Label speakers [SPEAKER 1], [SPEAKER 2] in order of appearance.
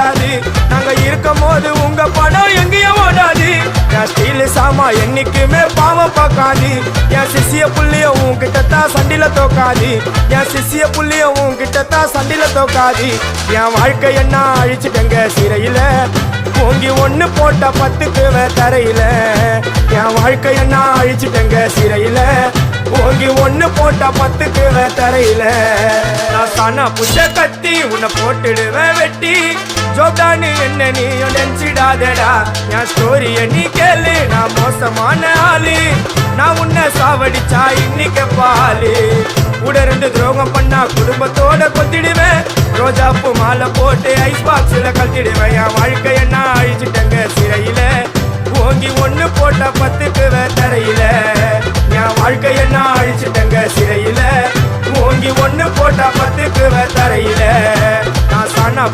[SPEAKER 1] ஓடாது. நாங்க இருக்கும் போது உங்க படம் எங்கேயும் ஓடாது. என் ஸ்டீல் சாமா என்னைக்குமே பாவம் பார்க்காது. என் சிசிய புள்ளிய உன்கிட்டத்தான் சண்டில தோக்காது. என் சிசிய புள்ளிய உன்கிட்டத்தான் சண்டில தோக்காது. என் வாழ்க்கை என்ன அழிச்சுட்டங்க சிறையில, ஓங்கி ஒண்ணு போட்ட 10க்கு தரையில. என் வாழ்க்கை என்ன அழிச்சுட்டங்க சிறையில, ஓங்கி ஒண்ணு போட்ட 10க்கு தரையில. நான் சானா புஷ கத்தி உன்னை போட்டுடுவேன் வெட்டி. ஜோப்டானு என்ன நீ நினைச்சிடாதடா. என் ஸ்டோரிய நீ கேளு, நான் மோசமான ஆளு. நான் உன்னை சாவடிச்சா இன்னைக்கு பாலு. கூட 2 துரோகம் பண்ணா குடும்பத்தோட கொத்திடுவேன். ரோஜாப்பூ மாலை போட்டு ஐஸ் பாக்ஸ்ல கழட்டிடுவேன். என் வாழ்க்கை என்ன அழிச்சிட்டங்க சிறையில, ஓங்கி ஒண்ணு போட்ட 10க்கு தரையில. என் வாழ்க்கை என்ன அழிச்சிட்டங்க சிறையில, ஓங்கி ஒண்ணு போட்ட 10க்கு தரையில. நான் சானா